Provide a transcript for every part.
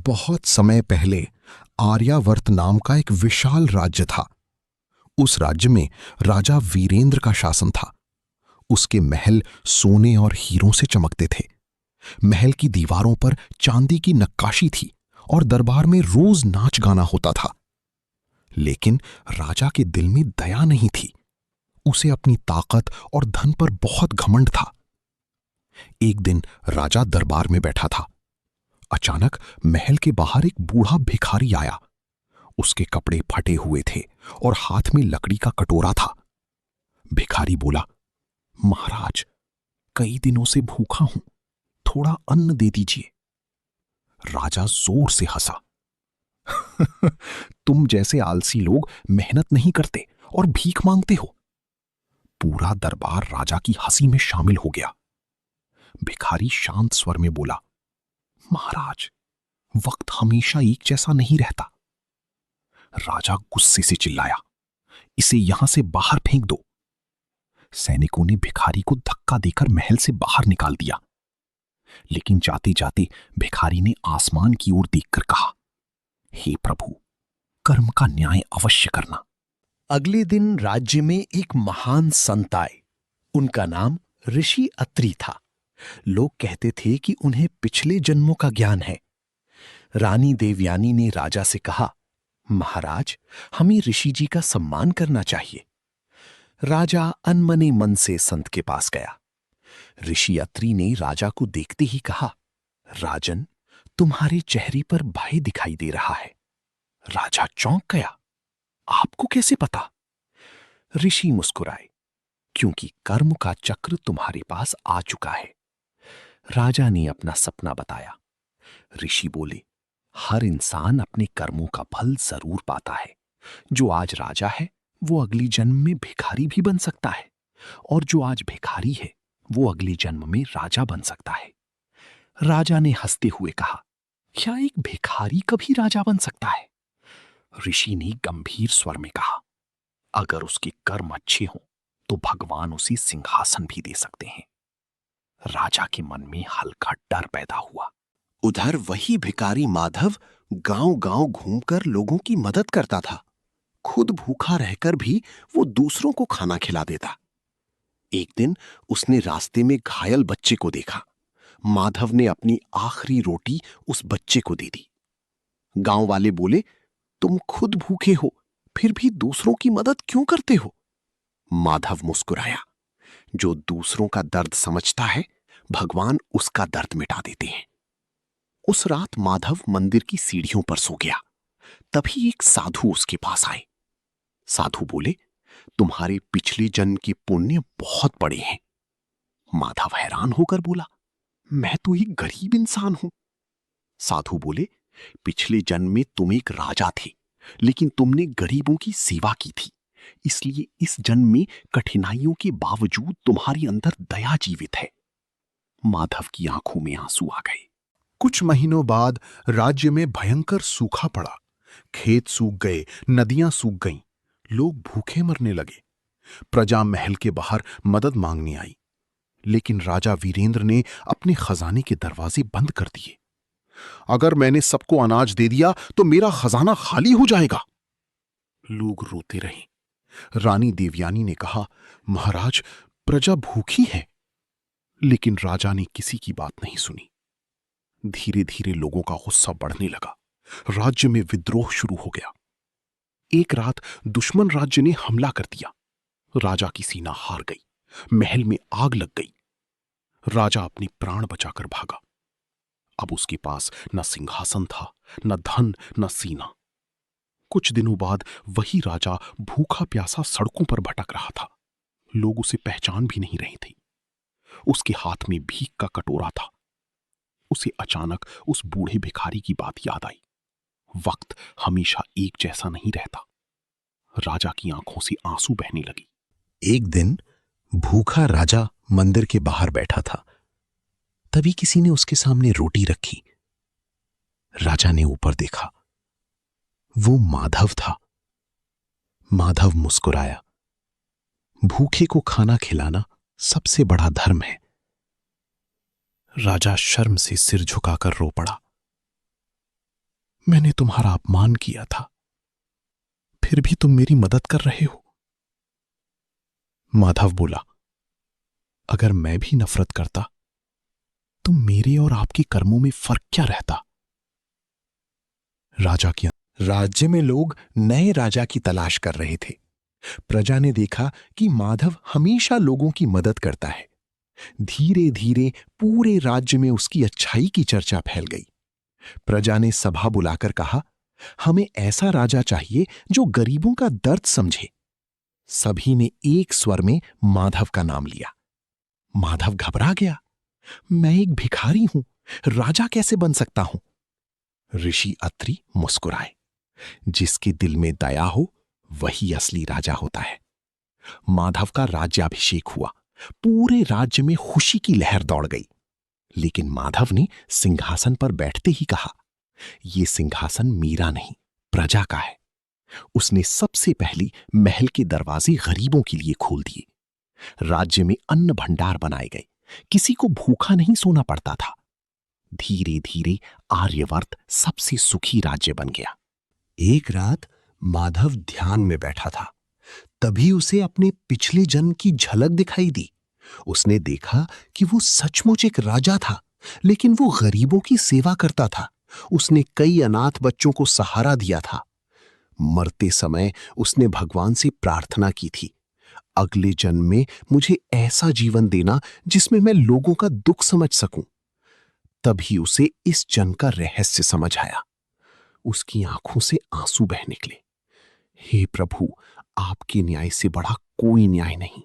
बहुत समय पहले आर्यावर्त नाम का एक विशाल राज्य था। उस राज्य में राजा वीरेंद्र का शासन था। उसके महल सोने और हीरों से चमकते थे। महल की दीवारों पर चांदी की नक्काशी थी और दरबार में रोज नाच गाना होता था। लेकिन राजा के दिल में दया नहीं थी। उसे अपनी ताकत और धन पर बहुत घमंड था। एक दिन राजा दरबार में बैठा था। अचानक महल के बाहर एक बूढ़ा भिखारी आया। उसके कपड़े फटे हुए थे और हाथ में लकड़ी का कटोरा था। भिखारी बोला, महाराज, कई दिनों से भूखा हूं, थोड़ा अन्न दे दीजिए। राजा जोर से हंसा। तुम जैसे आलसी लोग मेहनत नहीं करते और भीख मांगते हो। पूरा दरबार राजा की हंसी में शामिल हो गया। भिखारी शांत स्वर में बोला, महाराज, वक्त हमेशा एक जैसा नहीं रहता। राजा गुस्से से चिल्लाया, इसे यहां से बाहर फेंक दो। सैनिकों ने भिखारी को धक्का देकर महल से बाहर निकाल दिया। लेकिन जाते जाते भिखारी ने आसमान की ओर देखकर कहा, हे प्रभु, कर्म का न्याय अवश्य करना। अगले दिन राज्य में एक महान संत आए। उनका नाम ऋषि अत्रि था। लोग कहते थे कि उन्हें पिछले जन्मों का ज्ञान है। रानी देवयानी ने राजा से कहा, महाराज, हमें ऋषि जी का सम्मान करना चाहिए। राजा अनमने मन से संत के पास गया। ऋषि अत्रि ने राजा को देखते ही कहा, राजन, तुम्हारे चेहरे पर भय दिखाई दे रहा है। राजा चौंक गया, आपको कैसे पता? ऋषि मुस्कुराए, क्योंकि कर्म का चक्र तुम्हारे पास आ चुका है। राजा ने अपना सपना बताया। ऋषि बोले, हर इंसान अपने कर्मों का फल जरूर पाता है। जो आज राजा है वो अगली जन्म में भिखारी भी बन सकता है, और जो आज भिखारी है वो अगले जन्म में राजा बन सकता है। राजा ने हंसते हुए कहा, क्या एक भिखारी कभी राजा बन सकता है? ऋषि ने गंभीर स्वर में कहा, अगर उसके कर्म अच्छे हों तो भगवान उसे सिंहासन भी दे सकते हैं। राजा के मन में हल्का डर पैदा हुआ। उधर वही भिखारी माधव गांव-गांव घूमकर लोगों की मदद करता था। खुद भूखा रहकर भी वो दूसरों को खाना खिला देता। एक दिन उसने रास्ते में घायल बच्चे को देखा। माधव ने अपनी आखिरी रोटी उस बच्चे को दे दी। गांव वाले बोले, तुम खुद भूखे हो, फिर भी दूसरों की मदद क्यों करते हो? माधव मुस्कुराया। जो दूसरों का दर्द समझता है, भगवान उसका दर्द मिटा देते हैं। उस रात माधव मंदिर की सीढ़ियों पर सो गया। तभी एक साधु उसके पास आए। साधु बोले, तुम्हारे पिछले जन्म के पुण्य बहुत बड़े हैं। माधव हैरान होकर बोला, मैं तो एक गरीब इंसान हूं। साधु बोले, पिछले जन्म में तुम एक राजा थे, लेकिन तुमने गरीबों की सेवा की थी, इसलिए इस जन्म में कठिनाइयों के बावजूद तुम्हारे अंदर दया जीवित है। माधव की आंखों में आंसू आ गए। कुछ महीनों बाद राज्य में भयंकर सूखा पड़ा। खेत सूख गए, नदियां सूख गईं, लोग भूखे मरने लगे। प्रजा महल के बाहर मदद मांगने आई, लेकिन राजा वीरेंद्र ने अपने खजाने के दरवाजे बंद कर दिए। अगर मैंने सबको अनाज दे दिया तो मेरा खजाना खाली हो जाएगा। लोग रोते रहे। रानी देवयानी ने कहा, महाराज, प्रजा भूखी है। लेकिन राजा ने किसी की बात नहीं सुनी। धीरे धीरे लोगों का गुस्सा बढ़ने लगा। राज्य में विद्रोह शुरू हो गया। एक रात दुश्मन राज्य ने हमला कर दिया। राजा की सेना हार गई। महल में आग लग गई। राजा अपने प्राण बचाकर भागा। अब उसके पास न सिंहासन था, न धन, न सेना। कुछ दिनों बाद वही राजा भूखा प्यासा सड़कों पर भटक रहा था। लोग उसे पहचान भी नहीं रहे थे। उसके हाथ में भीख का कटोरा था। उसे अचानक उस बूढ़े भिखारी की बात याद आई। वक्त हमेशा एक जैसा नहीं रहता। राजा की आंखों से आंसू बहने लगी। एक दिन भूखा राजा मंदिर के बाहर बैठा था। तभी किसी ने उसके सामने रोटी रखी। राजा ने ऊपर देखा। वो माधव था। माधव मुस्कुराया। भूखे को खाना खिलाना सबसे बड़ा धर्म है। राजा शर्म से सिर झुकाकर रो पड़ा। मैंने तुम्हारा अपमान किया था, फिर भी तुम मेरी मदद कर रहे हो। माधव बोला, अगर मैं भी नफरत करता तो मेरे और आपके कर्मों में फर्क क्या रहता? राजा की राज्य में लोग नए राजा की तलाश कर रहे थे। प्रजा ने देखा कि माधव हमेशा लोगों की मदद करता है। धीरे धीरे पूरे राज्य में उसकी अच्छाई की चर्चा फैल गई। प्रजा ने सभा बुलाकर कहा, हमें ऐसा राजा चाहिए जो गरीबों का दर्द समझे। सभी ने एक स्वर में माधव का नाम लिया। माधव घबरा गया। मैं एक भिखारी हूं, राजा कैसे बन सकता हूं? ऋषि अत्रि मुस्कुराए। जिसके दिल में दया हो वही असली राजा होता है। माधव का राज्याभिषेक हुआ। पूरे राज्य में खुशी की लहर दौड़ गई। लेकिन माधव ने सिंहासन पर बैठते ही कहा, यह सिंहासन मेरा नहीं, प्रजा का है। उसने सबसे पहली महल के दरवाजे गरीबों के लिए खोल दिए। राज्य में अन्न भंडार बनाए गए। किसी को भूखा नहीं सोना पड़ता था। धीरे धीरे आर्यवर्त सबसे सुखी राज्य बन गया। एक रात माधव ध्यान में बैठा था। तभी उसे अपने पिछले जन्म की झलक दिखाई दी। उसने देखा कि वो सचमुच एक राजा था, लेकिन वो गरीबों की सेवा करता था। उसने कई अनाथ बच्चों को सहारा दिया था। मरते समय उसने भगवान से प्रार्थना की थी, अगले जन्म में मुझे ऐसा जीवन देना जिसमें मैं लोगों का दुख समझ सकूं। तभी उसे इस जन्म का रहस्य समझ आया। उसकी आंखों से आंसू बह निकले। हे प्रभु, आपके न्याय से बड़ा कोई न्याय नहीं।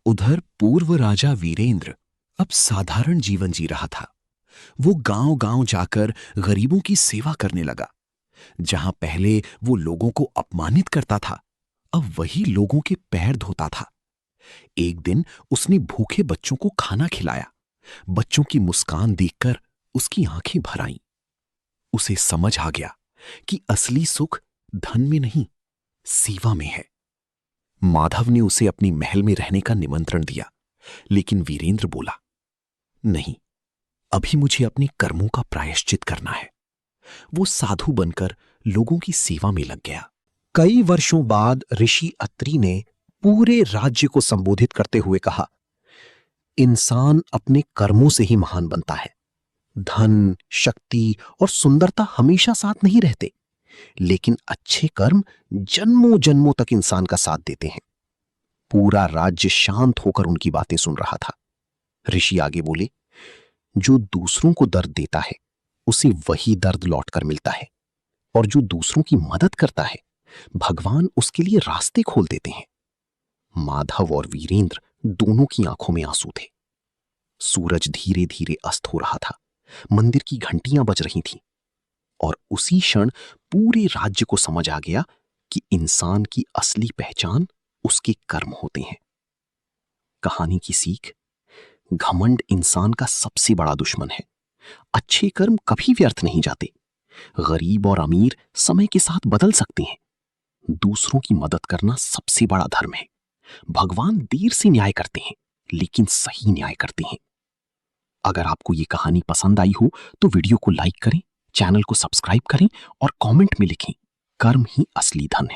उधर पूर्व राजा वीरेंद्र अब साधारण जीवन जी रहा था। वो गांव-गांव जाकर गरीबों की सेवा करने लगा। जहां पहले वो लोगों को अपमानित करता था, अब वही लोगों के पैर धोता था। एक दिन उसने भूखे बच्चों को खाना खिलाया। बच्चों की मुस्कान देखकर उसकी आंखें भर आईं। उसे समझ आ गया कि असली सुख धन में नहीं, सेवा में है। माधव ने उसे अपनी महल में रहने का निमंत्रण दिया, लेकिन वीरेंद्र बोला, नहीं, अभी मुझे अपने कर्मों का प्रायश्चित करना है। वो साधु बनकर लोगों की सेवा में लग गया। कई वर्षों बाद ऋषि अत्रि ने पूरे राज्य को संबोधित करते हुए कहा, इंसान अपने कर्मों से ही महान बनता है। धन, शक्ति और सुंदरता हमेशा साथ नहीं रहते, लेकिन अच्छे कर्म जन्मों जन्मों तक इंसान का साथ देते हैं। पूरा राज्य शांत होकर उनकी बातें सुन रहा था। ऋषि आगे बोले, जो दूसरों को दर्द देता है उसे वही दर्द लौटकर मिलता है, और जो दूसरों की मदद करता है भगवान उसके लिए रास्ते खोल देते हैं। माधव और वीरेंद्र दोनों की आंखों में आंसू थे। सूरज धीरे धीरे अस्त हो रहा था। मंदिर की घंटियां बज रही थीं, और उसी क्षण पूरे राज्य को समझ आ गया कि इंसान की असली पहचान उसके कर्म होते हैं। कहानी की सीख, घमंड इंसान का सबसे बड़ा दुश्मन है। अच्छे कर्म कभी व्यर्थ नहीं जाते। गरीब और अमीर समय के साथ बदल सकते हैं। दूसरों की मदद करना सबसे बड़ा धर्म है। भगवान देर से न्याय करते हैं, लेकिन सही न्याय करते हैं। अगर आपको ये कहानी पसंद आई हो तो वीडियो को लाइक करें, चैनल को सब्सक्राइब करें और कमेंट में लिखें, कर्म ही असली धन है।